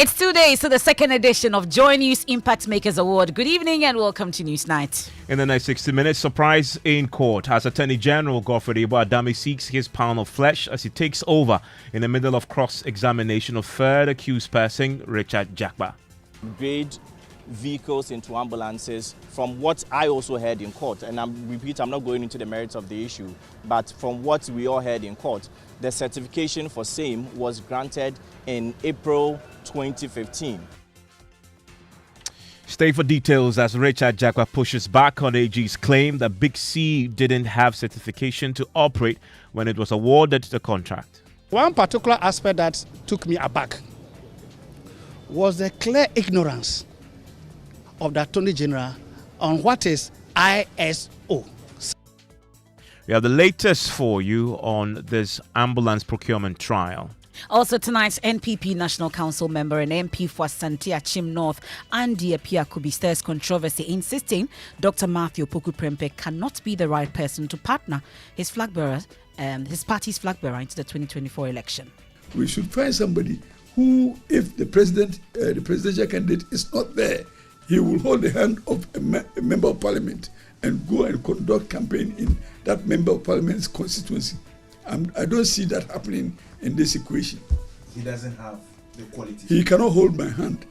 It's 2 days to the second edition of Joy News Impact Makers Award. Good evening and welcome to News Night. In the next 60 minutes, surprise in court as Attorney General Godfrey Adami seeks his pound of flesh as he takes over in the middle of cross-examination of third accused person, Richard Jakpa. Grade vehicles into ambulances, from what I also heard in court, and I'm not going into the merits of the issue, but from what we all heard in court, the certification for same was granted in April 2015. Stay for details as Richard Jakpa pushes back on AG's claim that Big C didn't have certification to operate when it was awarded the contract. One particular aspect that took me aback was the clear ignorance of the Attorney General on what is ISO. We have the latest for you on this ambulance procurement trial. Also tonight's NPP National Council member and MP for Asante Achim North, Andy Apiakubi, stirs controversy, insisting Dr. Matthew Poku-Prempeh cannot be the right person to partner his party's flag bearer into the 2024 election. We should find somebody who, if the presidential candidate is not there, he will hold the hand of a member of parliament and go and conduct campaign in that member of parliament's constituency. I don't see that happening in this equation. He doesn't have the quality. He cannot hold my hand.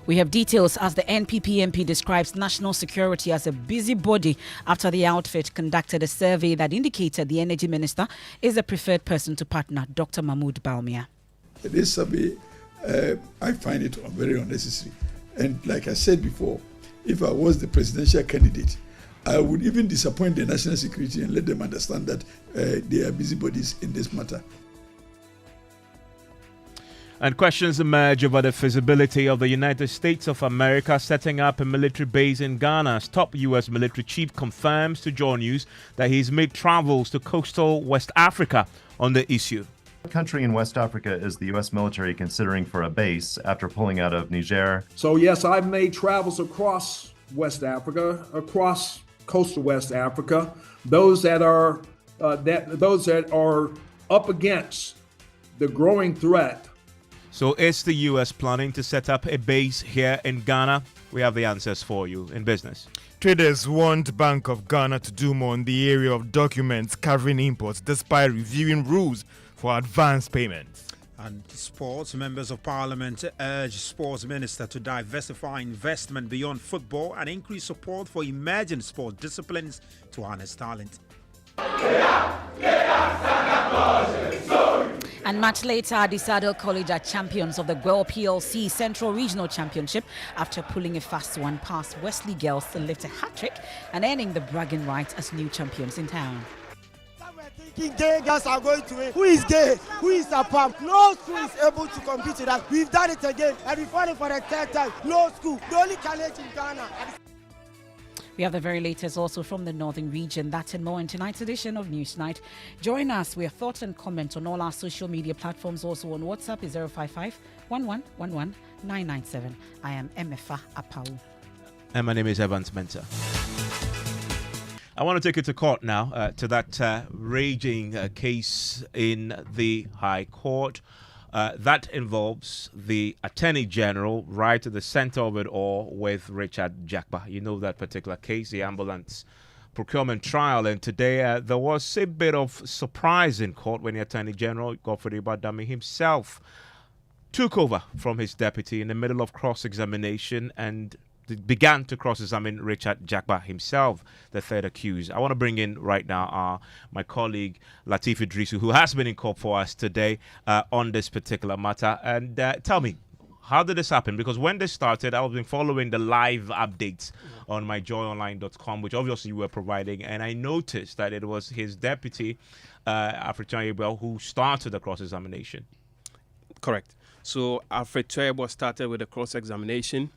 We have details as the NPP MP describes national security as a busybody after the outfit conducted a survey that indicated the energy minister is the preferred person to partner Dr. Mahmoud Bawumia. This survey, I find it very unnecessary. And like I said before, if I was the presidential candidate, I would even disappoint the national security and let them understand that they are busybodies in this matter. And questions emerge over the feasibility of the United States of America setting up a military base in Ghana. As top U.S. military chief confirms to Joy News that he's made travels to coastal West Africa on the issue. What country in West Africa is the U.S. military considering for a base after pulling out of Niger? So yes, I've made travels across West Africa, across coastal West Africa. Those that are up against the growing threat. So is the U.S. planning to set up a base here in Ghana? We have the answers for you in business. Traders want Bank of Ghana to do more in the area of documents covering imports despite reviewing rules for advance payments. And sports, members of parliament urge sports minister to diversify investment beyond football and increase support for emerging sport disciplines to harness talent. And much later, Adisado College are champions of the Gwel PLC Central Regional Championship after pulling a fast one past Wesley Girls to lift a hat-trick and earning the bragging right as new champions in town. Gay girls are going to win. Who is gay? Who is a pump? No school is able to compete with us. We've done it again and we've done it for the third time. No school. The only college in Ghana. We have the very latest also from the northern region. That and more in tonight's edition of News Night. Join us. We have thoughts and comments on all our social media platforms. Also on WhatsApp is 055 1111 997. I am Emefa Apau. And my name is Evans Mensah. I want to take you to court now, to that raging case in the High Court. That involves the Attorney General right at the center of it all with Richard Jakpa. You know that particular case, the ambulance procurement trial. And today there was a bit of surprise in court when the Attorney General, Godfrey Adami himself, took over from his deputy in the middle of cross-examination and began to cross-examine Richard Jakpa himself, the third accused. I want to bring in right now my colleague Latif Idrisu, who has been in court for us today on this particular matter. And tell me, how did this happen? Because when this started, I've been following the live updates on myjoyonline.com, which obviously you were providing, and I noticed that it was his deputy, Alfred Choyebel, who started the cross-examination. Correct. So Alfred Choyebel started with the cross-examination,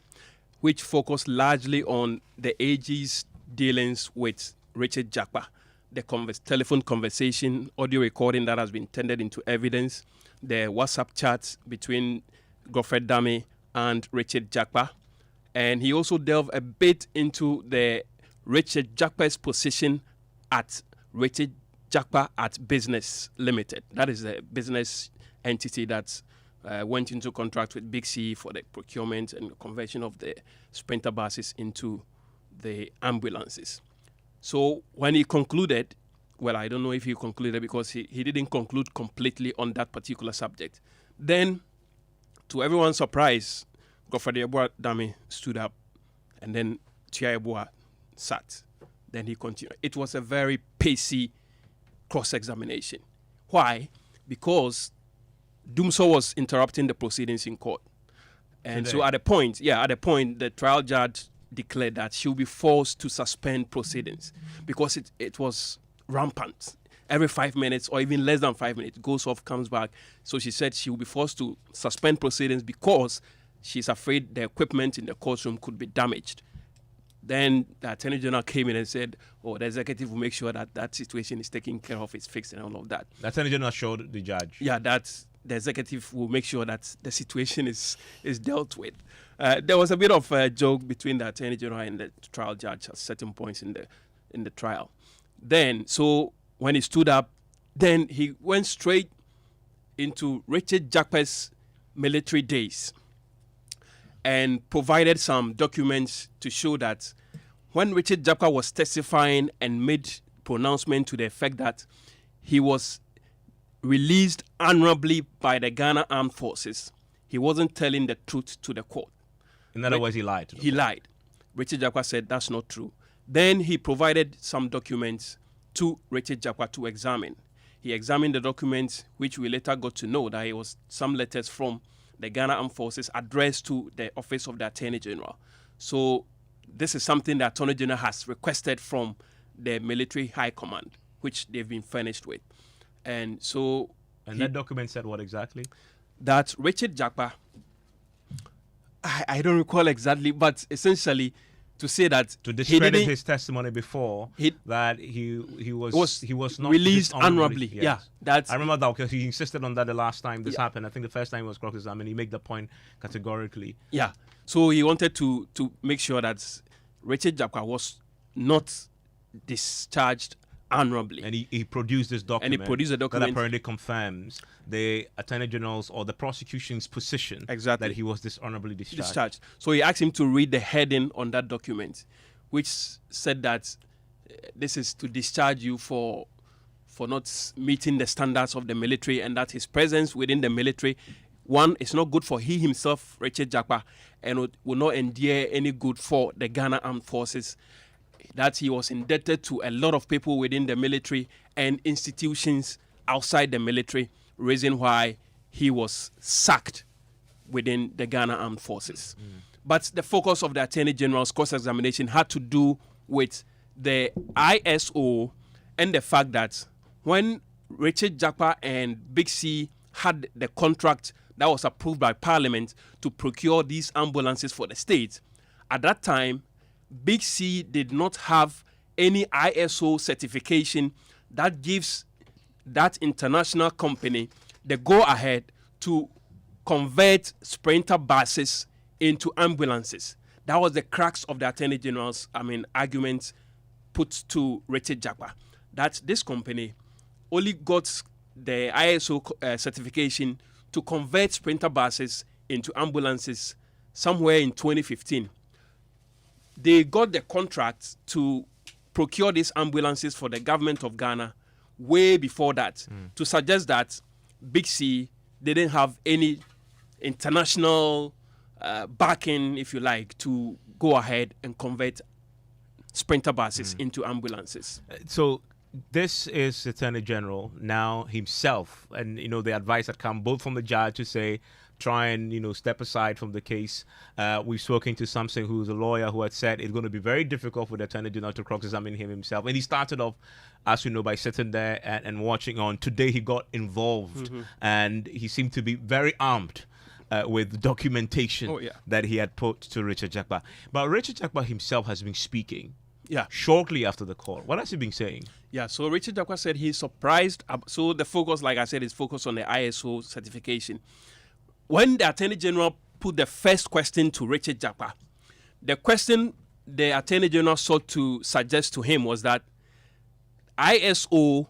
which focused largely on the AG's dealings with Richard Jakpa, the telephone conversation, audio recording that has been tendered into evidence, the WhatsApp chats between Godfrey Adami and Richard Jakpa. And he also delved a bit into the Richard Jakpa's position at Richard Jakpa at Business Limited. That is the business entity that went into contract with Big C for the procurement and conversion of the sprinter buses into the ambulances. So when he concluded, well, I don't know if he concluded because he didn't conclude completely on that particular subject. Then, to everyone's surprise, Godfrey Yeboah Dame stood up and then Tia Yeboah sat. Then he continued. It was a very pacey cross-examination. Why? Because Dumso was interrupting the proceedings in court. And Today. so at a point, the trial judge declared that she will be forced to suspend proceedings because it was rampant. Every 5 minutes or even less than 5 minutes, goes off, comes back. So she said she will be forced to suspend proceedings because she's afraid the equipment in the courtroom could be damaged. Then the Attorney General came in and said, the executive will make sure that that situation is taken care of, it's fixed and all of that. The Attorney General showed the judge. Yeah, that the executive will make sure that the situation is dealt with. There was a bit of a joke between the Attorney General and the trial judge at certain points in the trial. Then, so when he stood up, then he went straight into Richard Jakpa's military days and provided some documents to show that when Richard Jakpa was testifying and made pronouncement to the effect that he was released honorably by the Ghana Armed Forces, he wasn't telling the truth to the court. In other words, he lied. He lied. Richard Jakpa said that's not true. Then he provided some documents to Richard Jakpa to examine. He examined the documents, which we later got to know that it was some letters from the Ghana Armed Forces addressed to the Office of the Attorney General. So this is something the Attorney General has requested from the Military High Command, which they've been furnished with. And so... And that document said what exactly? That Richard Jakpa, I don't recall exactly, but essentially to say that to discredit his testimony before that he was not released honorably. Yes. Yeah, that's. I remember that because he insisted on that the last time this happened. I think the first time it was cross-examined. He made the point categorically. Yeah, so he wanted to make sure that Richard Jakpa was not discharged honorably. And he produced this document. And he produced a document that apparently confirms the Attorney General's or the prosecution's position that he was dishonorably discharged. So he asked him to read the heading on that document, which said that this is to discharge you for not meeting the standards of the military, and that his presence within the military, one, is not good for he himself, Richard Jakpa, and will not endear any good for the Ghana Armed Forces. That he was indebted to a lot of people within the military and institutions outside the military, reason why he was sacked within the Ghana Armed Forces. But the focus of the Attorney General's cross-examination had to do with the ISO and the fact that when Richard Jakpa and Big C had the contract that was approved by Parliament to procure these ambulances for the state, at that time, Big C did not have any ISO certification that gives that international company the go-ahead to convert sprinter buses into ambulances. That was the crux of the Attorney General's argument put to Richard Jakpa, that this company only got the ISO certification to convert sprinter buses into ambulances somewhere in 2015. They got the contract to procure these ambulances for the government of Ghana way before that, to suggest that Big C didn't have any international backing, if you like, to go ahead and convert sprinter buses into ambulances. So this is Attorney General now himself, and the advice that come both from the judge to say try and step aside from the case. We've spoken to Samson, who's a lawyer, who had said it's going to be very difficult for the Attorney General to cross-examine him himself. And he started off, as we know, by sitting there and watching on. Today he got involved, and he seemed to be very armed with documentation that he had put to Richard Jakpa. But Richard Jakpa himself has been speaking shortly after the call. What has he been saying? Yeah, so Richard Jakpa said he's surprised. So the focus, like I said, is focused on the ISO certification. When the Attorney General put the first question to Richard Jakpa, the question the Attorney General sought to suggest to him was that ISO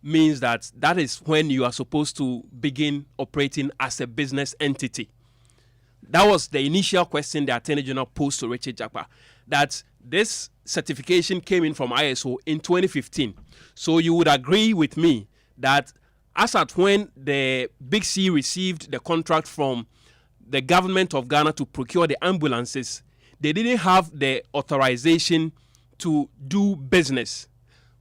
means that that is when you are supposed to begin operating as a business entity. That was the initial question the Attorney General posed to Richard Jakpa, that this certification came in from ISO in 2015. So you would agree with me that as at when the Big C received the contract from the government of Ghana to procure the ambulances, they didn't have the authorization to do business.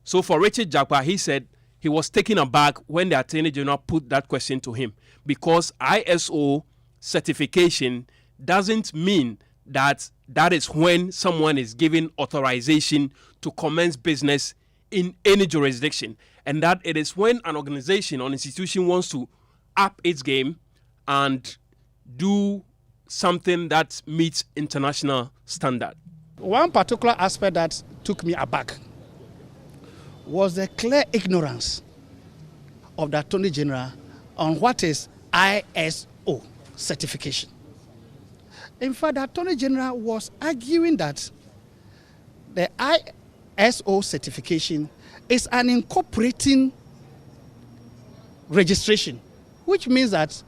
So for Richard Jakpa, he said he was taken aback when the Attorney General put that question to him, because ISO certification doesn't mean that that is when someone is given authorization to commence business in any jurisdiction, and that it is when an organization or institution wants to up its game and do something that meets international standard. One particular aspect that took me aback was the clear ignorance of the Attorney General on what is ISO certification. In fact, the Attorney General was arguing that the ISO certification is an incorporating registration, which means that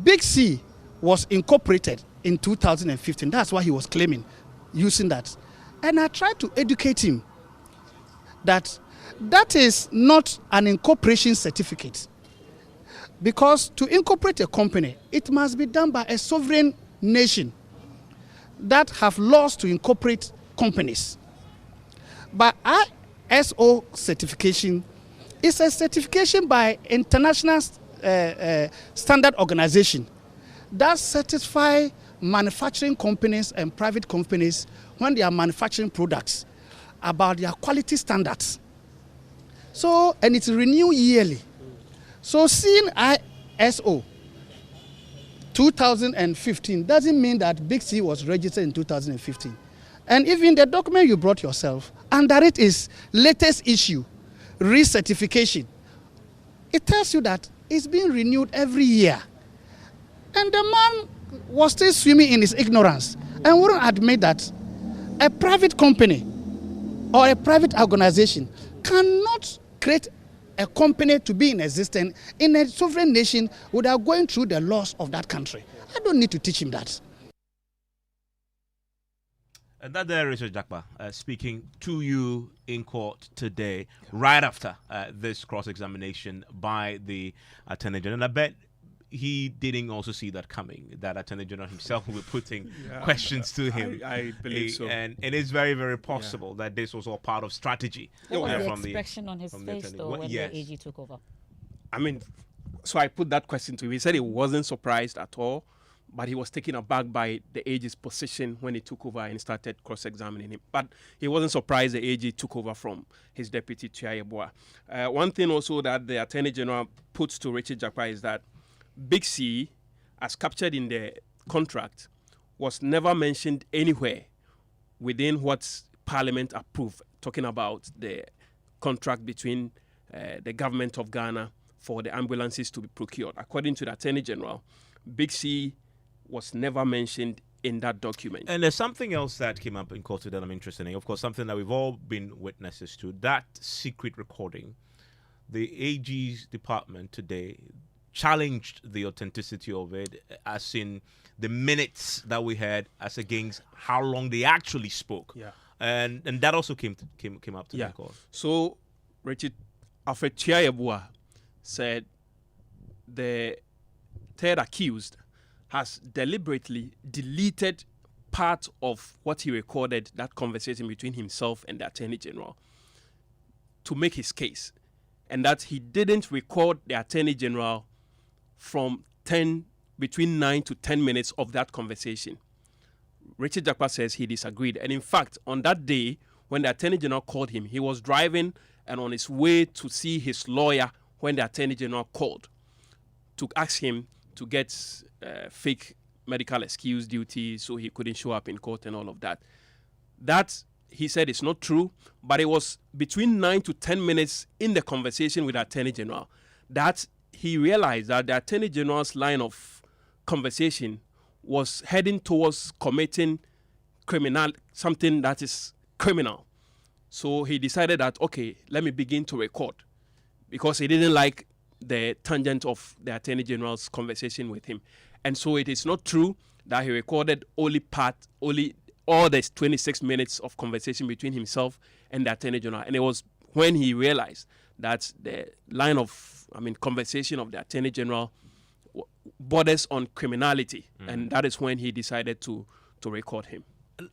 Big C was incorporated in 2015. That's why he was claiming, using that. And I tried to educate him that that is not an incorporation certificate. Because to incorporate a company, it must be done by a sovereign nation that have laws to incorporate companies. But ISO certification is a certification by international standard organization that satisfy manufacturing companies and private companies when they are manufacturing products about their quality standards. So, and it's renewed yearly. So seeing ISO 2015 doesn't mean that Big C was registered in 2015. And even the document you brought yourself, under it is latest issue, recertification. It tells you that it's being renewed every year. And the man was still swimming in his ignorance and wouldn't admit that a private company or a private organization cannot create a company to be in existence in a sovereign nation without going through the laws of that country. I don't need to teach him that. And that there is Jakpa speaking to you in court today, right after this cross-examination by the Attorney General. And I bet he didn't also see that coming, that Attorney General himself will be putting questions to him. I believe so. And it is very, very possible that this was all part of strategy. What was the from expression on his face, though, when the AG took over? I mean, so I put that question to him. He said he wasn't surprised at all, but he was taken aback by the AG's position when he took over and started cross-examining him. But he wasn't surprised the AG took over from his deputy, Chiayeboa. One thing also that the Attorney General puts to Richard Jakpa is that Big C, as captured in the contract, was never mentioned anywhere within what Parliament approved, talking about the contract between the government of Ghana for the ambulances to be procured. According to the Attorney General, Big C was never mentioned in that document. And there's something else that came up in court that I'm interested in. Of course, something that we've all been witnesses to, that secret recording. The AG's department today challenged the authenticity of it, as in the minutes that we had, as against how long they actually spoke. Yeah. And that also came up to the court. So Richard Alfred Chiayeboa said the third accused has deliberately deleted part of what he recorded, that conversation between himself and the Attorney General, to make his case, and that he didn't record the Attorney General from between 9 to 10 minutes of that conversation. Richard Jakpa says he disagreed. And in fact, on that day, when the Attorney General called him, he was driving and on his way to see his lawyer when the Attorney General called to ask him to get fake medical excuse duty so he couldn't show up in court and all of that. That, he said, is not true, but it was between 9 to 10 minutes in the conversation with the Attorney General that he realized that the Attorney General's line of conversation was heading towards committing something that is criminal. So he decided that, okay, let me begin to record. because he didn't like the tangent of the Attorney General's conversation with him. And so it is not true that he recorded only all the 26 minutes of conversation between himself and the Attorney General. And it was when he realized that the line of, conversation of the Attorney General borders on criminality. And that is when he decided to record him.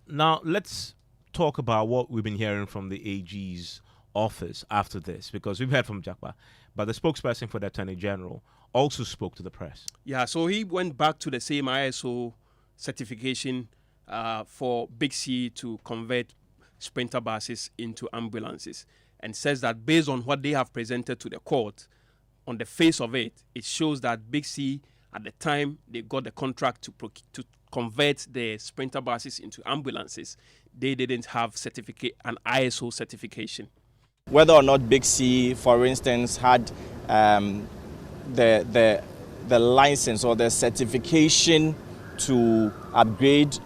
Now, let's talk about what we've been hearing from the AG's office after this, because we've heard from Jakpa, but the spokesperson for the Attorney General also spoke to the press. Yeah, so he went back to the same ISO certification for Big C to convert sprinter buses into ambulances, and says that based on what they have presented to the court, on the face of it, it shows that Big C, at the time they got the contract to convert the sprinter buses into ambulances, they didn't have an ISO certification. Whether or not Big C, for instance, had the license or the certification to upgrade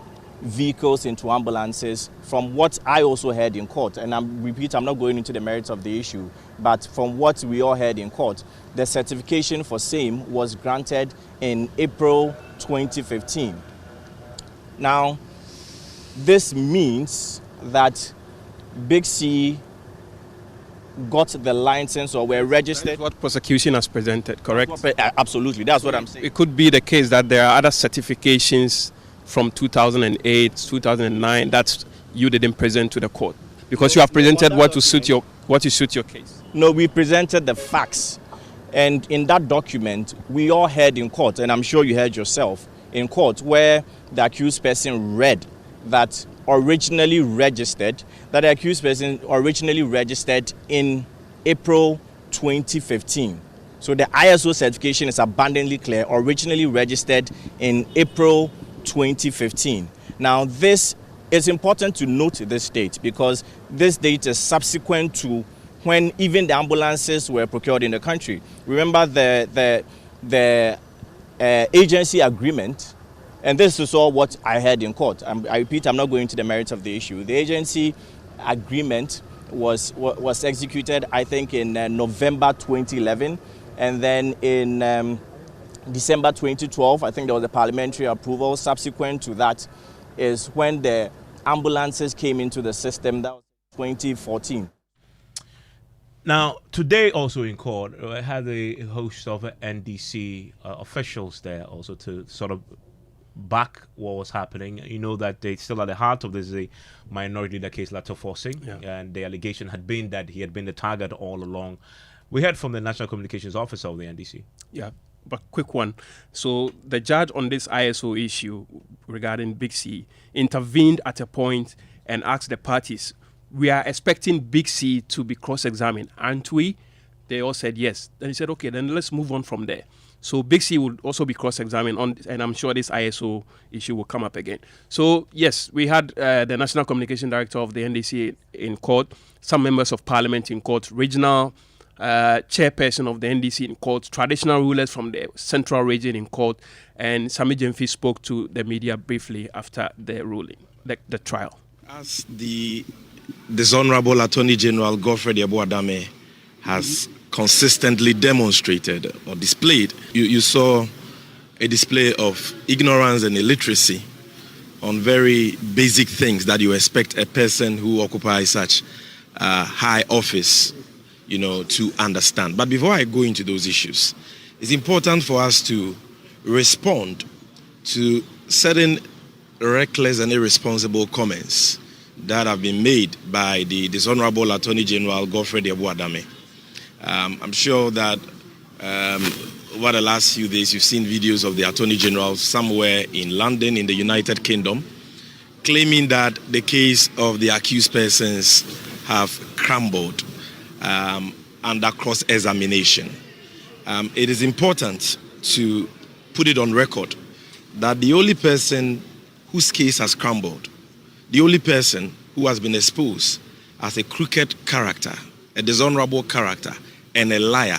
vehicles into ambulances, from what I also heard in court, and I'm not going into the merits of the issue, but from what we all heard in court, the certification for same was granted in April 2015. Now, this means that Big C got the license or were registered. That's what prosecution has presented, correct? Absolutely, that's what I'm saying. It could be the case that there are other certifications from 2008, 2009 that you didn't present to the court, because you have presented what to suit your case. No, we presented the facts, and in that document we all heard in court, and I'm sure you heard yourself in court, where the accused person read that the accused person originally registered in April 2015. So the ISO certification is abundantly clear, originally registered in April 2015. Now, this is important to note this date, because this date is subsequent to when even the ambulances were procured in the country. Remember the agency agreement, and this is all what I heard in court. I repeat, I'm not going to the merits of the issue. The agency agreement was executed, I think, in November 2011, and then in December 2012, I think there was a parliamentary approval. Subsequent to that is when the ambulances came into the system. That was 2014. Now, today also in court, I had a host of NDC officials there also to sort of back what was happening. You know that they still at the heart of this is a minority leader case, letter forcing, and the allegation had been that he had been the target all along. We heard from the National Communications Officer of the NDC. Yeah, but quick one. So the judge on this ISO issue regarding Big C intervened at a point and asked the parties, we are expecting Big C to be cross-examined, aren't we? They all said yes. Then he said, okay, then let's move on from there. So Big C would also be cross-examined on, and I'm sure this ISO issue will come up again. So yes, we had the National Communication Director of the NDC in court, some members of Parliament in court, regional chairperson of the NDC in court, traditional rulers from the central region in court, and Sami Jemfi spoke to the media briefly after the ruling, the trial. As the Dishonorable Attorney General Godfred Yeboah-Dame has consistently demonstrated or displayed, you saw a display of ignorance and illiteracy on very basic things that you expect a person who occupies such high office, to understand. But before I go into those issues, it's important for us to respond to certain reckless and irresponsible comments that have been made by the Dishonorable Attorney General Godfred Yeboah-Dame. I'm sure that over the last few days you've seen videos of the Attorney General somewhere in London, in the United Kingdom, claiming that the case of the accused persons have crumbled under cross-examination. It is important to put it on record that the only person whose case has crumbled, the only person who has been exposed as a crooked character, a dishonorable character, and a liar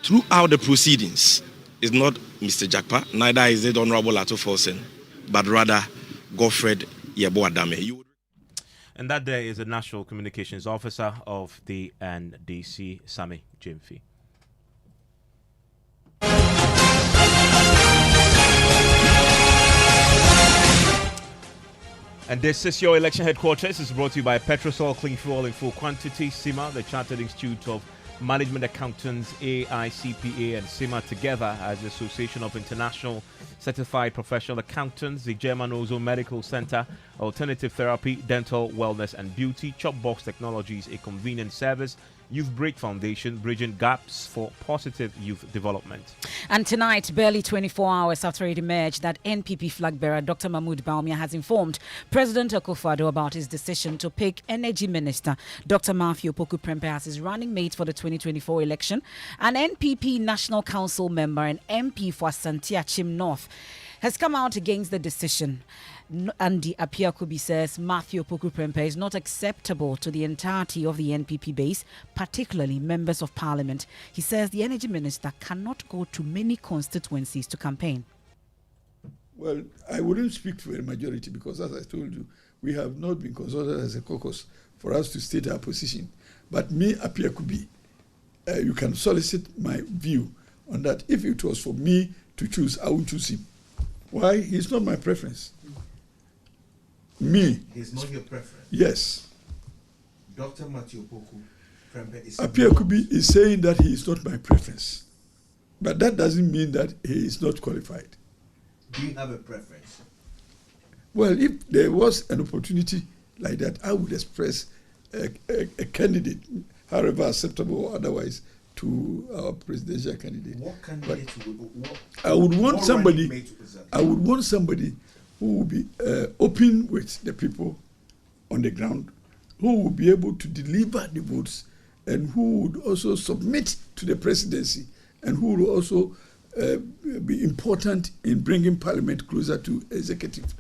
throughout the proceedings is not Mr. Jakpa, neither is it Honorable Ato Forsen, but rather Godfred Yeboah-Dame. And that there is a National Communications Officer of the NDC, Sami Jimfi. And this is your election headquarters. It's brought to you by Petrosol Clean Fuel in full quantity, SIMA, the Chartered Institute of Management Accountants, AICPA, and SIMA together as the Association of International Certified Professional Accountants, the German Ozone Medical Center, Alternative Therapy, Dental, Wellness and Beauty, Chopbox Technologies, a convenient service, Youth Bridge Foundation, bridging gaps for positive youth development. And tonight, barely 24 hours after it emerged that NPP flag bearer Dr. Mahmoud Bawumia has informed President Akufo-Addo about his decision to pick Energy Minister Dr. Matthew Opoku Prempeh as his running mate for the 2024 election. An NPP National Council member and MP for Asante Achim North has come out against the decision. Andy Apiakubi says Matthew Opoku Prempeh is not acceptable to the entirety of the NPP base, particularly members of parliament. He says the energy minister cannot go to many constituencies to campaign. Well, I wouldn't speak for a majority because, as I told you, we have not been consulted as a caucus for us to state our position. But me, Apiakubi, you can solicit my view on that. If it was for me to choose, I would choose him. Why? He's not my preference. Me. He's not your preference? Yes. Dr. Matthew Opoku Prempeh is... Apiakubi is saying that he is not my preference. But that doesn't mean that he is not qualified. Do you have a preference? Well, if there was an opportunity like that, I would express a candidate, however acceptable or otherwise, to our presidential candidate. What candidate I would want somebody. I would want somebody who will be open with the people on the ground, who will be able to deliver the votes, and who would also submit to the presidency, and who will also be important in bringing parliament closer to executive.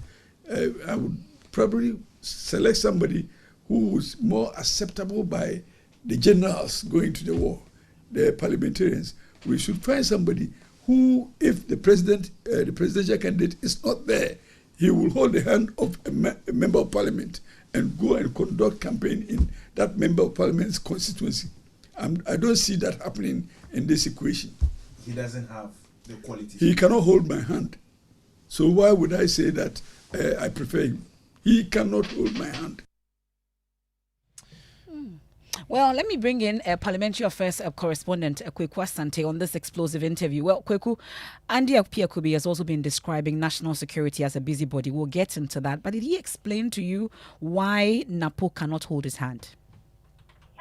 I would probably select somebody who is more acceptable by the generals going to the war, the parliamentarians. We should find somebody who, if the presidential candidate is not there, he will hold the hand of a member of parliament and go and conduct campaign in that member of parliament's constituency. I don't see that happening in this equation. He doesn't have the quality. He cannot hold my hand. So why would I say that I prefer him? He cannot hold my hand. Well, let me bring in a parliamentary affairs correspondent, Kweku Asante, on this explosive interview. Well, Kweku, Andy Apiakubi has also been describing national security as a busybody. We'll get into that. But did he explain to you why Napo cannot hold his hand?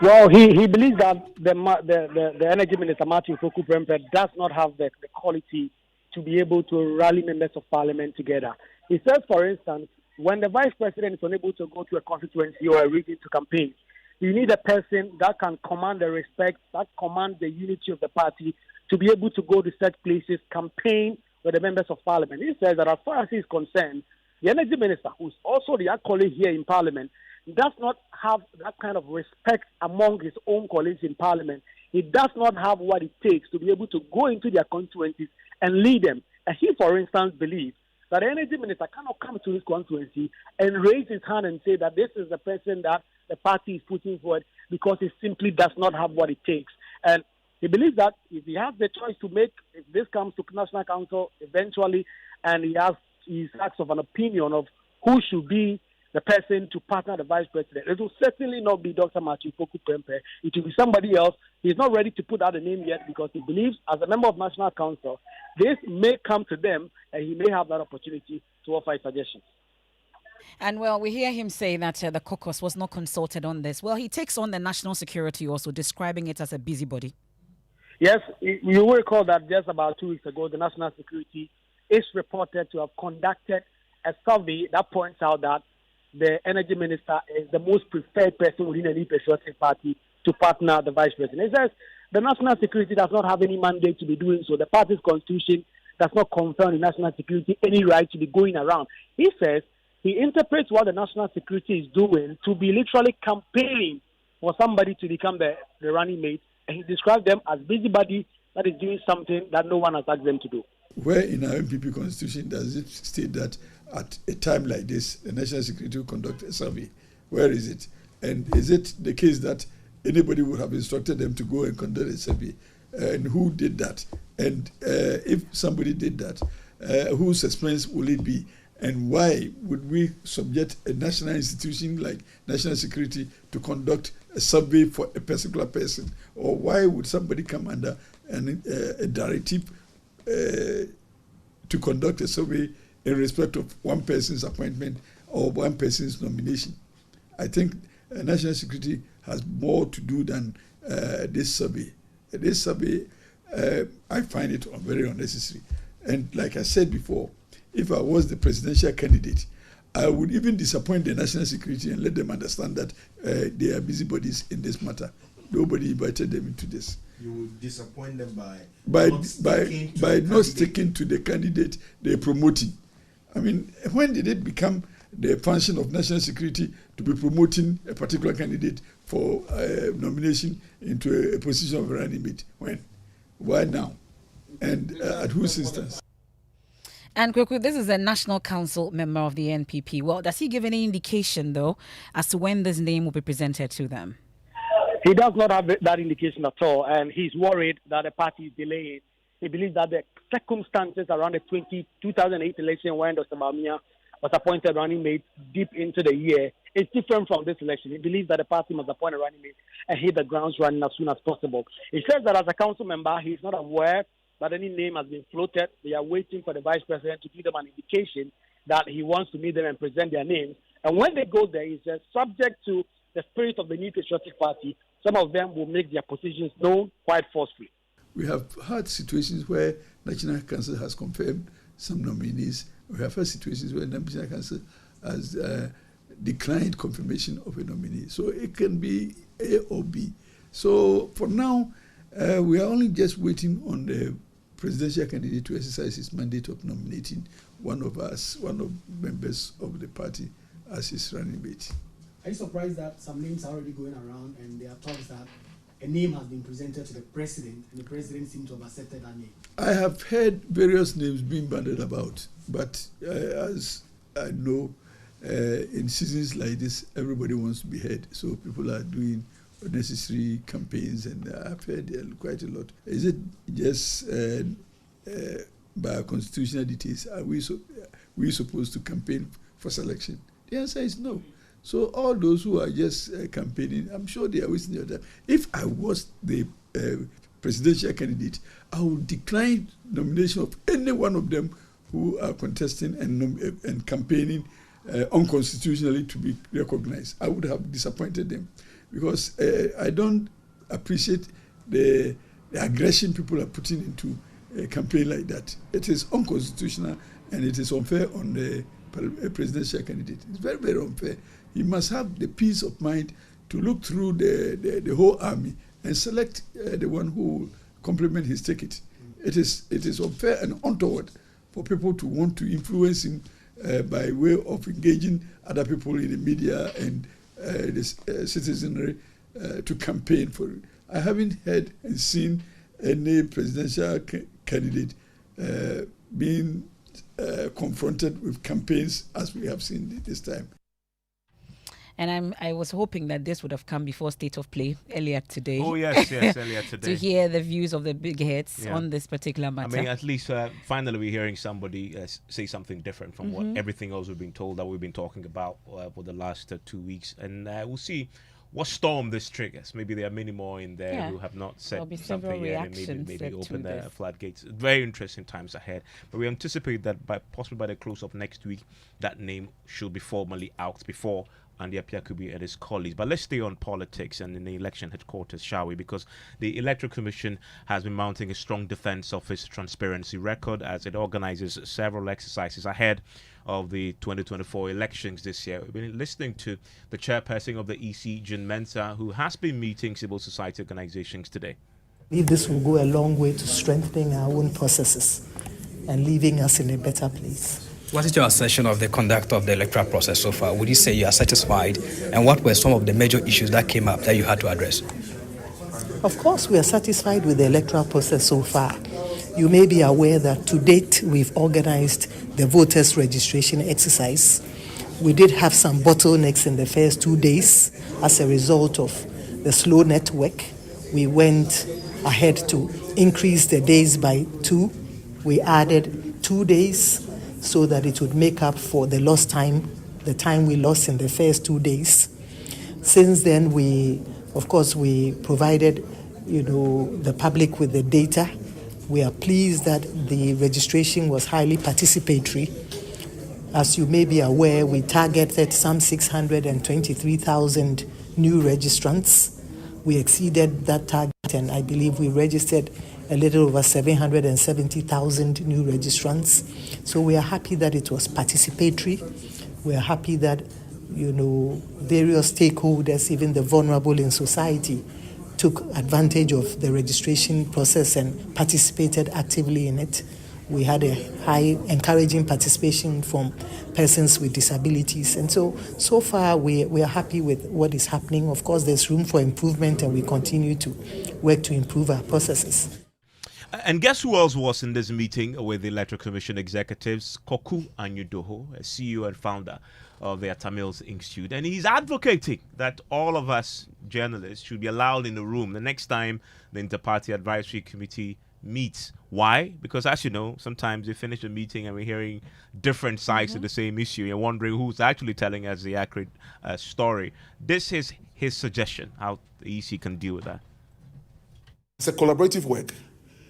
Well, he believes that the energy minister, Matthew Opoku Prempeh, does not have the quality to be able to rally members of parliament together. He says, for instance, when the vice president is unable to go to a constituency or a region to campaign, you need a person that can command the respect, that command the unity of the party to be able to go to such places, campaign with the members of parliament. He says that as far as he is concerned, the energy minister, who's also the colleague here in parliament, does not have that kind of respect among his own colleagues in parliament. He does not have what it takes to be able to go into their constituencies and lead them. And he, for instance, believes that the energy minister cannot come to his constituency and raise his hand and say that this is the person that the party is putting forward because he simply does not have what it takes. And he believes that if he has the choice to make, if this comes to National Council eventually, and he asks of an opinion of who should be the person to partner the vice president, it will certainly not be Dr. Matthew Opoku Prempeh. It will be somebody else. He's not ready to put out a name yet because he believes, as a member of National Council, this may come to them and he may have that opportunity to offer his suggestions. And well, we hear him say that the caucus was not consulted on this. Well, he takes on the national security also, describing it as a busybody. Yes, you will recall that just about 2 weeks ago, the national security is reported to have conducted a survey that points out that the energy minister is the most preferred person within any patriotic party to partner the vice president. He says the national security does not have any mandate to be doing so. The party's constitution does not confer the national security any right to be going around. He says he interprets what the national security is doing to be literally campaigning for somebody to become the running mate, and he describes them as busybody that is doing something that no one has asked them to do. Where in our MPP constitution does it state that at a time like this, the national security will conduct a survey Where is it? And is it the case that anybody would have instructed them to go and conduct a survey? And who did that? And if somebody did that, whose expense will it be? And why would we subject a national institution like national security to conduct a survey for a particular person? Or why would somebody come under a directive to conduct a survey in respect of one person's appointment or one person's nomination? I think national security has more to do than this survey. This survey, I find it very unnecessary. And like I said before, if I was the presidential candidate, I would even disappoint the national security and let them understand that they are busybodies in this matter. Nobody invited them into this. You would disappoint them by not sticking to the candidate they're promoting. I mean, when did it become the function of national security to be promoting a particular candidate for nomination into a position of running mate? When? Why now? And at whose instance? And quickly, this is a National Council member of the NPP. Well, does he give any indication, though, as to when this name will be presented to them? He does not have that indication at all, and he's worried that the party is delaying. He believes that the circumstances around the 2008 election when Dr. Bawumia was appointed running mate deep into the year is different from this election. He believes that the party must appoint a running mate and hit the grounds running as soon as possible. He says that as a council member, he's not aware that any name has been floated. They are waiting for the vice president to give them an indication that he wants to meet them and present their names. And when they go there, he says, subject to the spirit of the New Patriotic Party, some of them will make their positions known quite forcefully. We have had situations where National Council has confirmed some nominees. We have had situations where National Council has declined confirmation of a nominee. So it can be A or B. So for now, we are only just waiting on the presidential candidate to exercise his mandate of nominating one of members of the party as his running mate. Are you surprised that some names are already going around and there are talks that a name has been presented to the president and the president seems to have accepted that name? I have heard various names being bandied about, but as I know, in seasons like this, everybody wants to be heard. So people are doing necessary campaigns, and I've heard quite a lot. Is it just by constitutional details? Are we supposed to campaign for selection? The answer is no. So all those who are just campaigning, I'm sure they are wasting their time. If I was the presidential candidate, I would decline nomination of any one of them who are contesting and campaigning unconstitutionally to be recognized. I would have disappointed them because I don't appreciate the aggression people are putting into a campaign like that. It is unconstitutional and it is unfair on the presidential candidate. It's very, very unfair. He must have the peace of mind to look through the whole army and select the one who will complement his ticket. It is unfair and untoward for people to want to influence him by way of engaging other people in the media and the citizenry to campaign for it. I haven't heard and seen any presidential candidate being confronted with campaigns as we have seen this time. And I was hoping that this would have come before State of Play earlier today. Oh, yes, earlier today. To hear the views of the big heads on this particular matter. I mean, at least finally we're hearing somebody say something different from what everything else we've been told that we've been talking about for the last 2 weeks. And we'll see what storm this triggers. Maybe there are many more in there who have not said something yet and maybe open the floodgates. Very interesting times ahead. But we anticipate that possibly by the close of next week, that name should be formally out before Andy Appiah-Kubi and his colleagues. But let's stay on politics and in the election headquarters, shall we? Because the Electoral Commission has been mounting a strong defense of its transparency record as it organizes several exercises ahead of the 2024 elections this year. We've been listening to the chairperson of the EC, June Mensah, who has been meeting civil society organizations today. I believe this will go a long way to strengthening our own processes and leaving us in a better place. What is your assessment of the conduct of the electoral process so far? Would you say you are satisfied? And what were some of the major issues that came up that you had to address? Of course, we are satisfied with the electoral process so far. You may be aware that to date, we've organized the voters registration exercise. We did have some bottlenecks in the first 2 days as a result of the slow network. We went ahead to increase the days by 2. We added 2 days so that it would make up for the lost time, the time we lost in the first 2 days. Since then, we provided, the public with the data. We are pleased that the registration was highly participatory. As you may be aware, we targeted some 623,000 new registrants. We exceeded that target, and I believe we registered a little over 770,000 new registrants. So we are happy that it was participatory. We are happy that, various stakeholders, even the vulnerable in society, took advantage of the registration process and participated actively in it. We had a high encouraging participation from persons with disabilities. And so far we are happy with what is happening. Of course, there's room for improvement, and we continue to work to improve our processes. And guess who else was in this meeting with the Electoral Commission executives? Koku Anyudoho, a CEO and founder of the Tamils Institute. And he's advocating that all of us journalists should be allowed in the room the next time the Inter-Party Advisory Committee meets. Why? Because as you know, sometimes we finish a meeting and we're hearing different sides of the same issue. You're wondering who's actually telling us the accurate story. This is his suggestion, how the EC can deal with that. It's a collaborative work.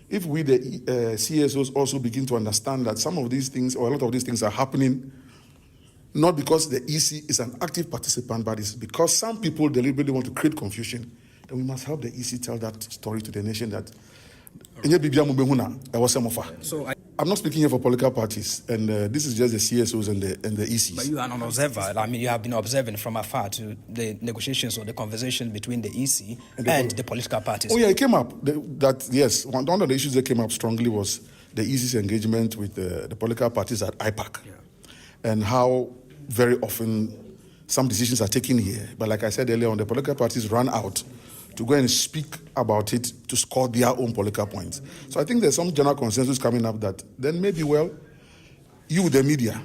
If we, the CSOs, also begin to understand that some of these things, or a lot of these things, are happening not because the EC is an active participant, but it's because some people deliberately want to create confusion, then we must help the EC tell that story to the nation that so I'm not speaking here for political parties, and this is just the CSOs and the ECs. But you are an observer. I mean, you have been observing from afar to the negotiations or the conversation between the EC and the political parties. Oh yeah, it came up yes, one of the issues that came up strongly was the EC's engagement with the political parties at IPAC, and how very often some decisions are taken here. But like I said earlier on, the political parties run out to go and speak about it to score their own political points. So I think there's some general consensus coming up that then maybe, you, the media,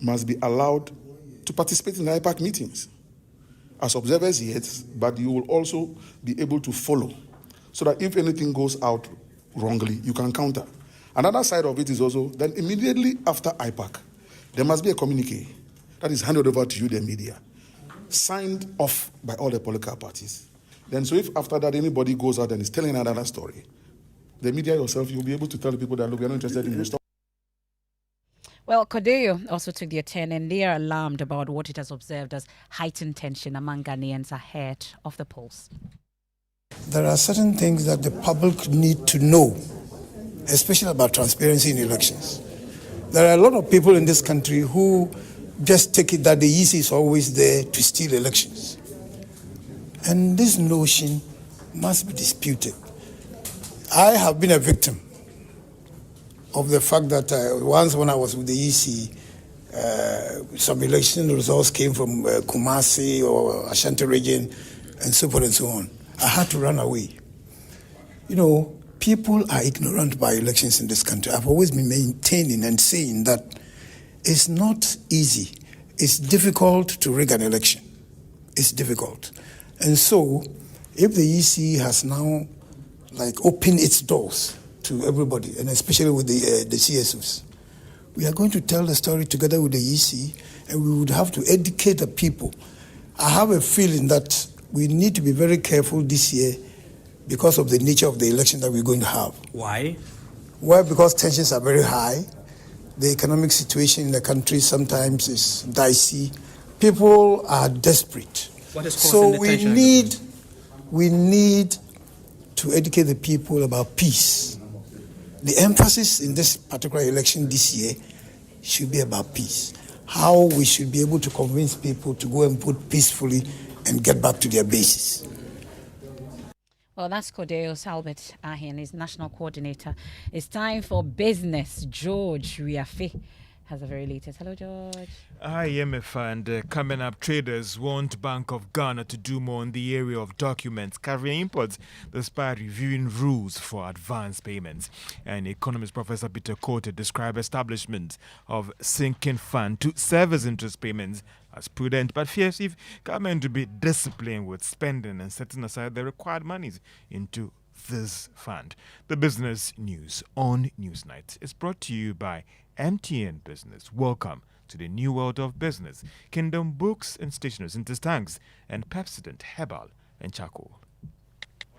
must be allowed to participate in the IPAC meetings as observers, yes, but you will also be able to follow so that if anything goes out wrongly, you can counter. Another side of it is also then immediately after IPAC, there must be a communique that is handed over to you, the media, signed off by all the political parties. Then, so if after that anybody goes out and is telling another story, the media yourself, you'll be able to tell the people that, look, we're not interested in your story. Well, Kodeo also took their turn, and they are alarmed about what it has observed as heightened tension among Ghanaians ahead of the polls. There are certain things that the public need to know, especially about transparency in elections. There are a lot of people in this country who just take it that the EC is always there to steal elections. And this notion must be disputed. I have been a victim of the fact that once when I was with the EC, some election results came from Kumasi or Ashanti region and so forth and so on. I had to run away. People are ignorant by elections in this country. I've always been maintaining and saying that it's not easy. It's difficult to rig an election. It's difficult. And so, if the EC has now opened its doors to everybody, and especially with the CSOs, we are going to tell the story together with the EC, and we would have to educate the people. I have a feeling that we need to be very careful this year because of the nature of the election that we're going to have. Why? Well, because tensions are very high. The economic situation in the country sometimes is dicey. People are desperate. What is causing the tension? We need to educate the people about peace. The emphasis in this particular election this year should be about peace. How we should be able to convince people to go and vote peacefully and get back to their bases. Well, that's Kodeos Albert Ahin, his national coordinator. It's time for business. George Riafe has the very latest. Hello, George. Hi, MF, and coming up, traders want Bank of Ghana to do more in the area of documents covering imports, despite reviewing rules for advance payments. And economist Professor Peter Kote described establishment of sinking fund to serve as interest payments as prudent, but fears if government to be disciplined with spending and setting aside the required monies into this fund. The business news on Newsnight is brought to you by MTN Business. Welcome to the new world of business. Kingdom Books and Stationers, Interstanks, and Pepsodent Herbal and Charcoal.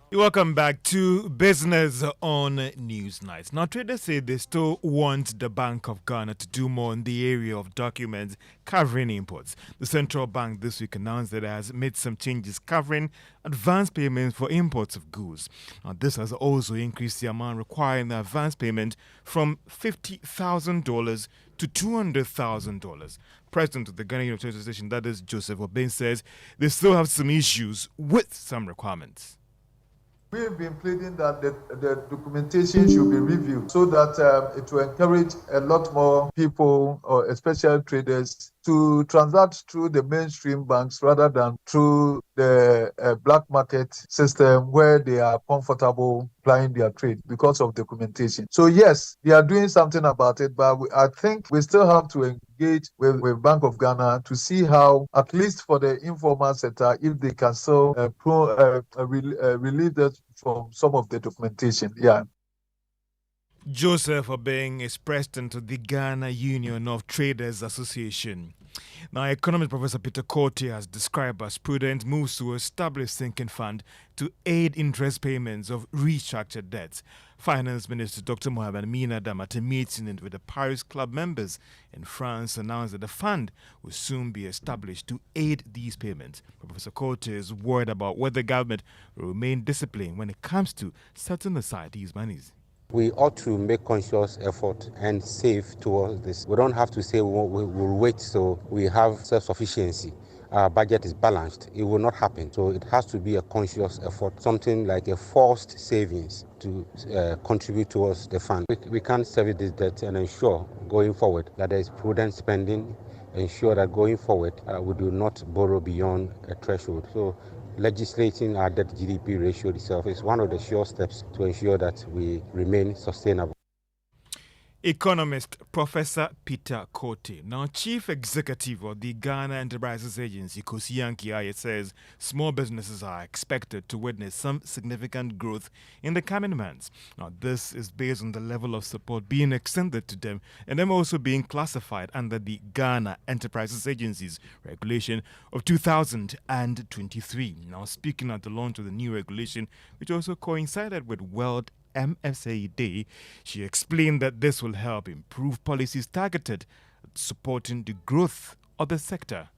Welcome back to Business on Newsnight. Now, traders say they still want the Bank of Ghana to do more in the area of documents covering imports. The central bank this week announced that it has made some changes covering advance payments for imports of goods. Now, this has also increased the amount requiring the advance payment from $50,000 to $200,000. President of the Ghana Union Association, that is Joseph Obeng, says they still have some issues with some requirements. We've been pleading that the documentation should be reviewed so that it will encourage a lot more people, or especially traders, to transact through the mainstream banks rather than through the black market system where they are comfortable applying their trade because of documentation. So yes, they are doing something about it, but I think we still have to engage with Bank of Ghana to see how, at least for the informal sector, if they can still relieve that from some of the documentation. Yeah. Joseph Obeng is president of the Ghana Union of Traders Association. Now, economist Professor Peter Korte has described as prudent moves to establish sinking fund to aid interest payments of restructured debts. Finance Minister Dr. Mohamed Amin Adam, at a meeting with the Paris Club members in France, announced that the fund will soon be established to aid these payments. Professor Korte is worried about whether the government will remain disciplined when it comes to setting aside these monies. We ought to make conscious effort and save towards this. We don't have to say we'll wait so we have self-sufficiency. Our budget is balanced. It will not happen. So it has to be a conscious effort, something like a forced savings to contribute towards the fund. We can't service this debt and ensure going forward that there is prudent spending, ensure that going forward we do not borrow beyond a threshold. So legislating our debt GDP ratio itself is one of the sure steps to ensure that we remain sustainable. Economist Professor Peter Korte, now Chief Executive of the Ghana Enterprises Agency, Kosiyanki Aye, says small businesses are expected to witness some significant growth in the coming months. Now, this is based on the level of support being extended to them and them also being classified under the Ghana Enterprises Agency's regulation of 2023. Now, speaking at the launch of the new regulation, which also coincided with World MSA Day, she explained that this will help improve policies targeted at supporting the growth of the sector.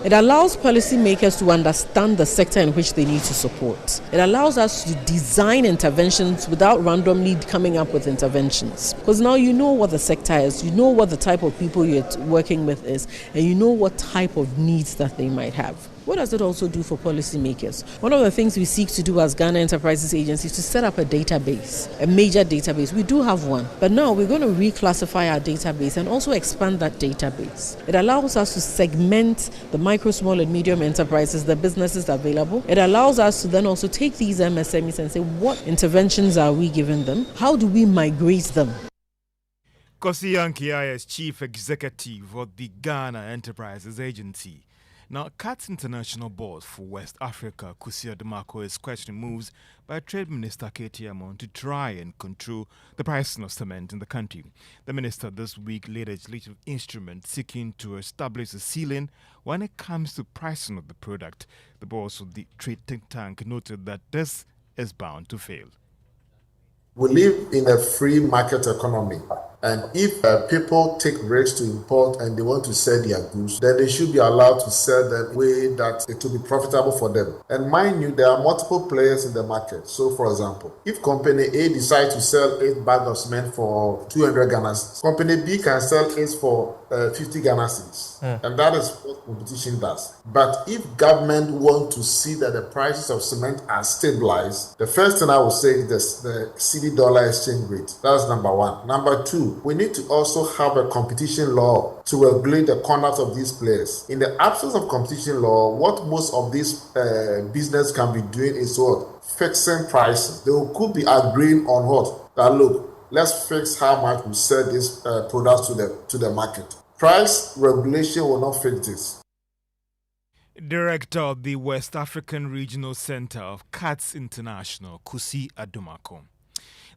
It allows policymakers to understand the sector in which they need to support. It allows us to design interventions without randomly coming up with interventions. Because now you know what the sector is, you know what the type of people you're working with is, and you know what type of needs that they might have. What does it also do for policymakers? One of the things we seek to do as Ghana Enterprises Agency is to set up a database, a major database. We do have one, but now we're going to reclassify our database and also expand that database. It allows us to segment the micro, small and medium enterprises, the businesses available. It allows us to then also take these MSMEs and say, what interventions are we giving them? How do we migrate them? Kosiyanki Aye is Chief Executive of the Ghana Enterprises Agency. Now, CAT's International Board for West Africa, Kusia DeMarco, is questioning moves by Trade Minister Katie Amon to try and control the pricing of cement in the country. The minister this week laid a legislative instrument seeking to establish a ceiling when it comes to pricing of the product. The boss of the trade think tank noted that this is bound to fail. We live in a free market economy. And if people take risks to import and they want to sell their goods, then they should be allowed to sell them in a way that it will be profitable for them. And mind you, there are multiple players in the market. So, for example, if company A decides to sell 8 bags of cement for 200 Ghana cedis, company B can sell it for 50 Ghana cedis. And that is what competition does. But if government want to see that the prices of cement are stabilized, the first thing I will say is the cedi dollar exchange rate. That's number one. Number two, we need to also have a competition law to regulate the conduct of these players. In the absence of competition law, what most of these business can be doing is what? Fixing prices. They could be agreeing on what? That look, let's fix how much we sell these products to the market. Price regulation will not fix this. Director of the West African Regional Center of CATS International, Kusi Adumako.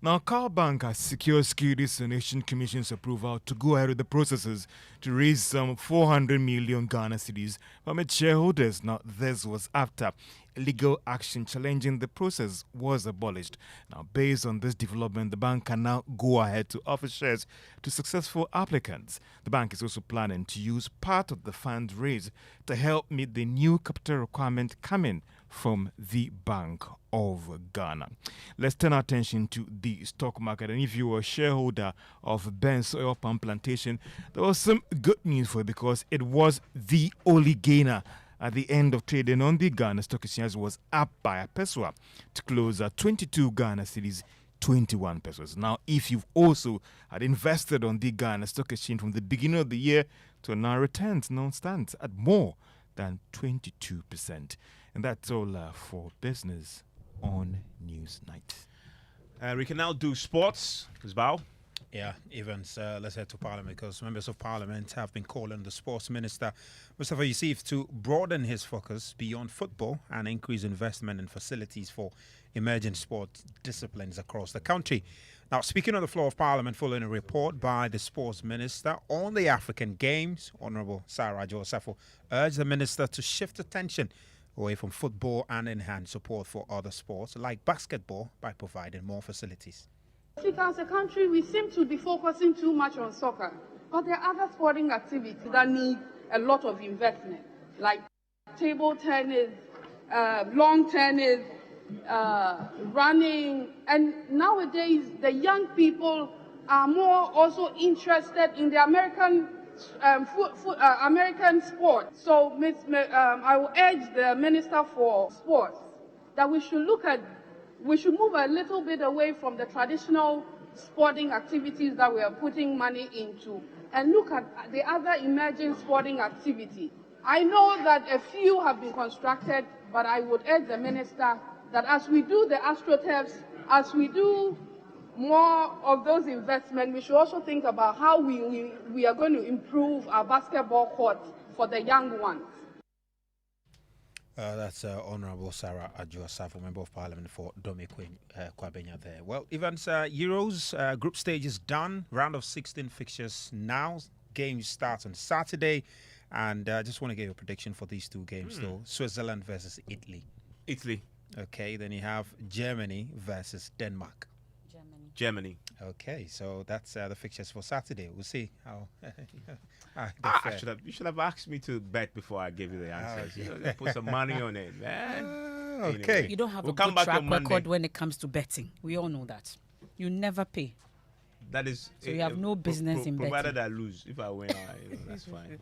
Now, Carl Bank has secured Securities and Exchange Commission's approval to go ahead with the processes to raise some 400 million Ghana cedis from its shareholders. Now, this was after legal action challenging the process was abolished. Now, based on this development, the bank can now go ahead to offer shares to successful applicants. The bank is also planning to use part of the funds raised to help meet the new capital requirement coming from the Bank of Ghana. Let's turn our attention to the stock market. And if you were a shareholder of Ben's Oil Palm Plantation, there was some good news for you because it was the only gainer at the end of trading on the Ghana Stock Exchange. Was up by a peso to close at 22 Ghana cedis, 21 pesos. Now, if you've also had invested on the Ghana Stock Exchange from the beginning of the year to now, returns now stands at more than 22%. And that's all for business on Newsnight. We can now do sports. Bow. Yeah, Evans, let's head to Parliament because members of Parliament have been calling the Sports Minister, Mustafa Yusuf, to broaden his focus beyond football and increase investment in facilities for emerging sport disciplines across the country. Now, speaking on the floor of Parliament following a report by the Sports Minister on the African Games, Honourable Sarah Joseph urged the Minister to shift attention away from football and enhance support for other sports like basketball by providing more facilities. As a country, we seem to be focusing too much on soccer, but there are other sporting activities that need a lot of investment, like table tennis, lawn tennis, running, and nowadays the young people are more also interested in the American sport. So I will urge the Minister for Sports that we should move a little bit away from the traditional sporting activities that we are putting money into and look at the other emerging sporting activity. I know that a few have been constructed, but I would urge the Minister that as we do the AstroTurfs, as we do more of those investments, we should also think about how we are going to improve our basketball court for the young ones. That's Honourable Sarah Adjoa-Safo, Member of Parliament for Domekwe Kwabenya there. Well, Evans, Euros group stage is done. Round of 16 fixtures now. Game starts on Saturday. And I just want to give a prediction for these two games, though. Switzerland versus Italy. Italy. Okay, then you have Germany versus Denmark. Germany. Okay, so that's the fixtures for Saturday. We'll see how. You should have asked me to bet before I gave you the answers. Put some money on it, man. Okay. Anyway, You don't have we'll a come good back track on Monday. record when it comes to betting. We all know that. You never pay. That is. So you have no business in betting. Provided I lose. If I win, that's fine.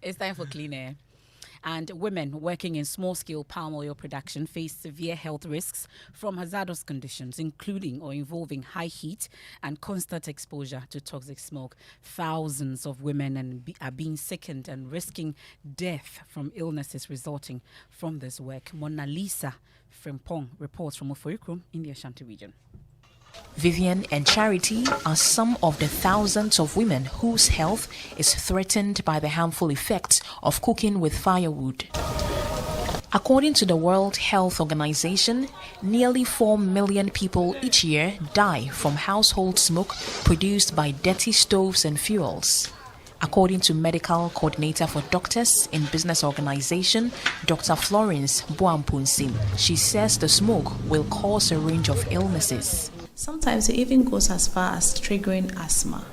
It's time for Clean Air. And women working in small-scale palm oil production face severe health risks from hazardous conditions, including or involving high heat and constant exposure to toxic smoke. Thousands of women are being sickened and risking death from illnesses resulting from this work. Mona Lisa Frimpong reports from Oforikrom in the Ashanti region. Vivian and Charity are some of the thousands of women whose health is threatened by the harmful effects of cooking with firewood. According to the World Health Organization, nearly 4 million people each year die from household smoke produced by dirty stoves and fuels. According to Medical Coordinator for Doctors in Business Organization, Dr. Florence Boampunsim, she says the smoke will cause a range of illnesses. Sometimes it even goes as far as triggering asthma,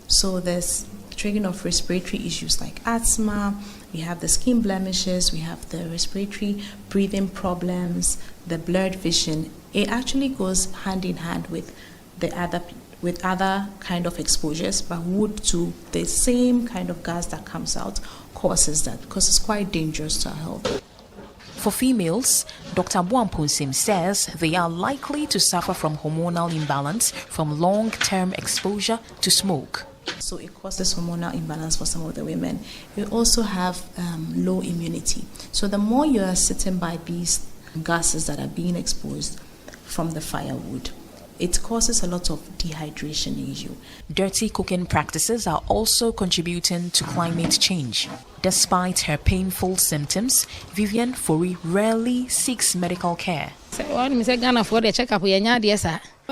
So there's triggering of respiratory issues like asthma, we have the skin blemishes, we have the respiratory breathing problems, the blurred vision. It actually goes hand in hand with other kind of exposures, but wood to the same kind of gas that comes out causes that, because it's quite dangerous to our health. For females, Dr. Boampunsim says they are likely to suffer from hormonal imbalance from long-term exposure to smoke. So it causes hormonal imbalance for some of the women. We also have low immunity. So the more you are sitting by these gases that are being exposed from the firewood, it causes a lot of dehydration in you. Dirty cooking practices are also contributing to climate change. Despite her painful symptoms, Vivian Fori rarely seeks medical care.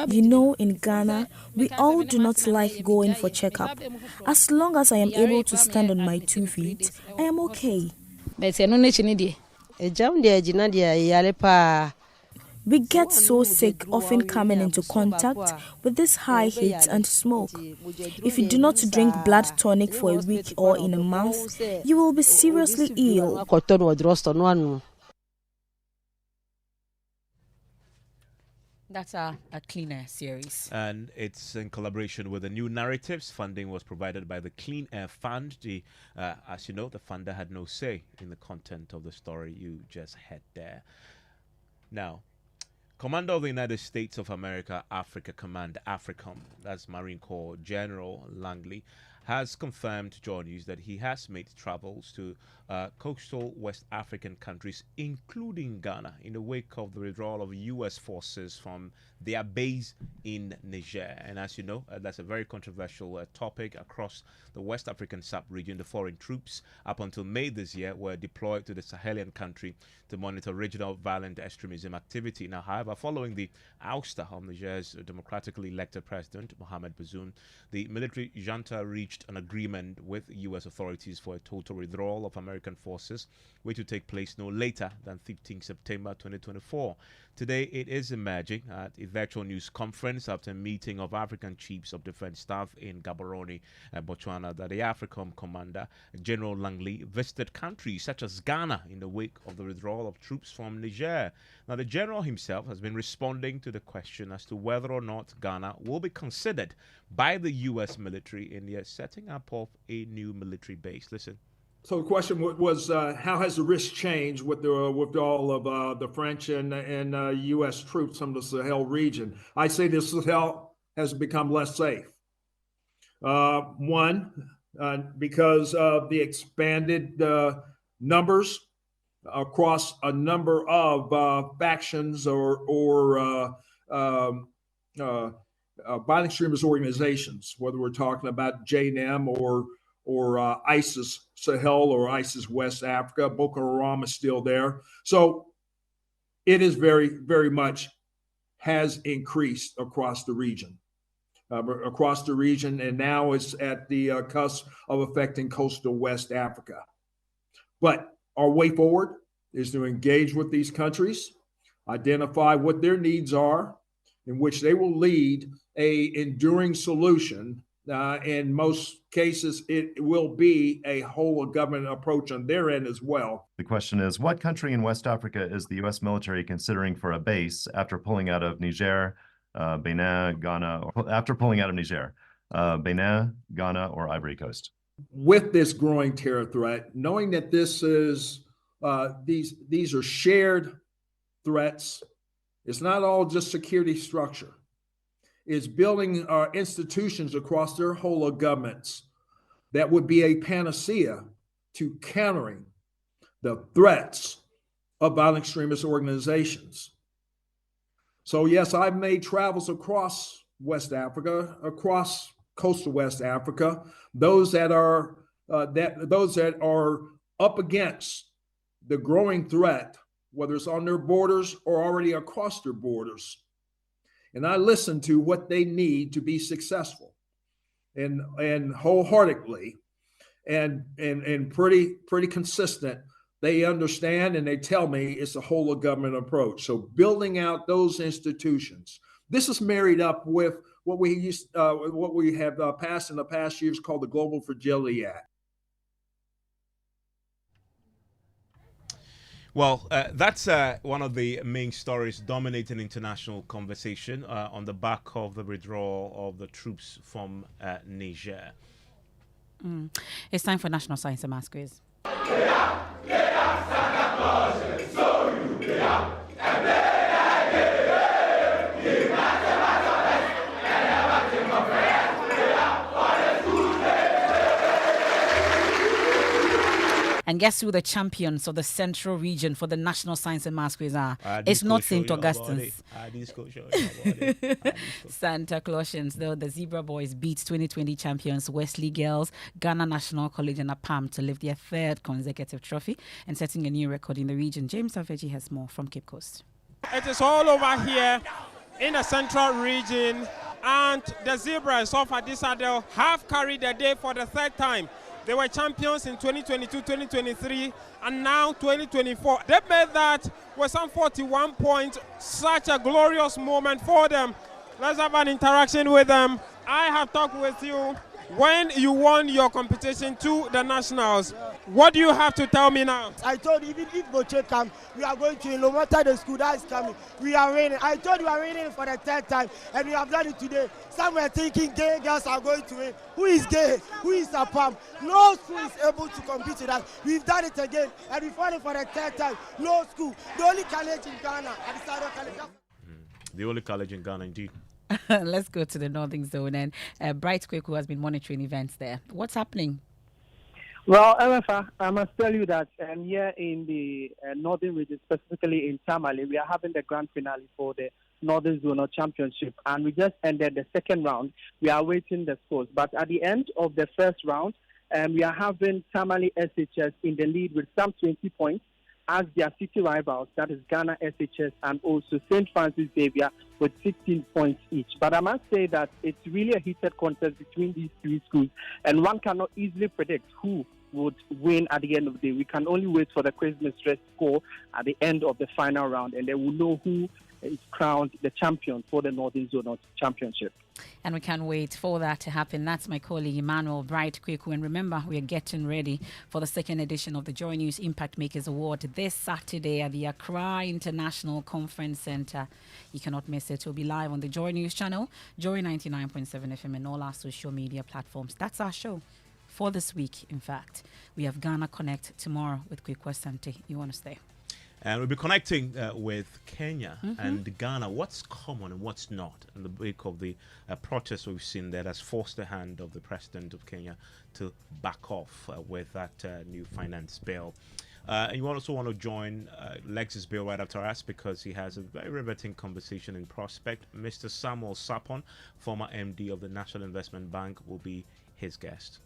You know, in Ghana, we all do not like going for checkup. As long as I am able to stand on my 2 feet, I am okay. We get so sick, often coming into contact with this high heat and smoke. If you do not drink blood tonic for a week or in a month, you will be seriously ill. That's a Clean Air series. And it's in collaboration with the New Narratives. Funding was provided by the Clean Air Fund. As you know, the funder had no say in the content of the story you just heard there. Now, Commander of the United States of America, Africa Command, AFRICOM, that's Marine Corps General Langley, has confirmed to Joy News that he has made travels to coastal West African countries, including Ghana, in the wake of the withdrawal of U.S. forces from their base in Niger. And as you know, that's a very controversial topic across the West African sub-region. The foreign troops, up until May this year, were deployed to the Sahelian country to monitor regional violent extremism activity. Now, however, following the ouster of Niger's democratically elected president, Mohamed Bazoum, the military junta reached an agreement with U.S. authorities for a total withdrawal of American forces, which will take place no later than 15 September 2024. Today, it is emerging at a virtual news conference after a meeting of African chiefs of defense staff in Gaborone, Botswana, that the AFRICOM commander, General Langley, visited countries such as Ghana in the wake of the withdrawal of troops from Niger. Now, the general himself has been responding to the question as to whether or not Ghana will be considered by the U.S. military in the setting up of a new military base. Listen. So the question was, how has the risk changed with the withdrawal of the French and U.S. troops from the Sahel region? I say the Sahel has become less safe. One, because of the expanded numbers across a number of factions or violent extremist organizations, whether we're talking about JNM or ISIS Sahel or ISIS West Africa. Boko Haram is still there. So it is very, very much has increased across the region. And now it's at the cusp of affecting coastal West Africa. But our way forward is to engage with these countries, identify what their needs are, in which they will lead a enduring solution. In most cases, it will be a whole of government approach on their end as well. The question is, what country in West Africa is the U.S. military considering for a base after pulling out of Niger, Benin, Ghana, or after pulling out of Niger, Benin, Ghana, or Ivory Coast? With this growing terror threat, knowing that this is these are shared threats, it's not all just security structure. Is building our institutions across their whole of governments that would be a panacea to countering the threats of violent extremist organizations. So yes, I've made travels across West Africa, across coastal West Africa, those that are up against the growing threat, whether it's on their borders or already across their borders. And I listen to what they need to be successful, and wholeheartedly, and pretty consistent. They understand and they tell me it's a whole of government approach. So building out those institutions. This is married up with what we have passed in the past years called the Global Fragility Act. Well, that's one of the main stories dominating international conversation on the back of the withdrawal of the troops from Niger. It's time for National Science and Maths Quiz. And guess who the champions of the Central Region for the National Science and Maths Quiz are? It's not St. Augustine's. Santa Clausians, though. The Zebra Boys beat 2020 champions Wesley Girls, Ghana National College and APAM to lift their third consecutive trophy and setting a new record in the region. James Aveji has more from Cape Coast. It is all over here in the Central Region, and the Zebras of Adisadel have carried the day for the third time. They were champions in 2022, 2023, and now 2024. They made that with some 41 points. Such a glorious moment for them. Let's have an interaction with them. I have talked with you when you won your competition to the nationals. What do you have to tell me now? I told you, even if Boche comes, we are going to win. No matter the school that is coming, we are winning. I told you we are winning for the third time, and we have done it today. Some were thinking gay girls are going to win. Who is gay? Who is a pump? No school is able to compete with us. We've done it again, and we won it for the third time. No school. The only college in Ghana, Adisadel College. The only college in Ghana, indeed. Let's go to the Northern Zone, and Bright Kweku has been monitoring events there. What's happening? Well, MFA, I must tell you that here in the Northern region, specifically in Tamale, we are having the grand finale for the Northern Zonal Championship, and we just ended the second round. We are waiting the scores, but at the end of the first round, we are having Tamale SHS in the lead with some 20 points, as their city rivals, that is Ghana SHS and also St. Francis Xavier with 16 points each. But I must say that it's really a heated contest between these three schools, and one cannot easily predict who would win at the end of the day. We can only wait for the Christmas dress score at the end of the final round, and then we'll know who is crowned the champion for the Northern Zonal Championship. And we can't wait for that to happen. That's my colleague Emmanuel Bright Kweku. And remember, we are getting ready for the second edition of the Joy News Impact Makers Award this Saturday at the Accra International Conference Center. You cannot miss it. We'll be live on the Joy News channel, Joy 99.7 FM, and all our social media platforms. That's our show for this week, in fact. We have Ghana Connect tomorrow with Kweku Asante. You want to stay? And we'll be connecting with Kenya and Ghana. What's common and what's not in the wake of the protest we've seen that has forced the hand of the president of Kenya to back off with that new finance bill. And you also want to join Lex's Bill right after us because he has a very riveting conversation in prospect. Mr. Samuel Sapon, former MD of the National Investment Bank, will be his guest.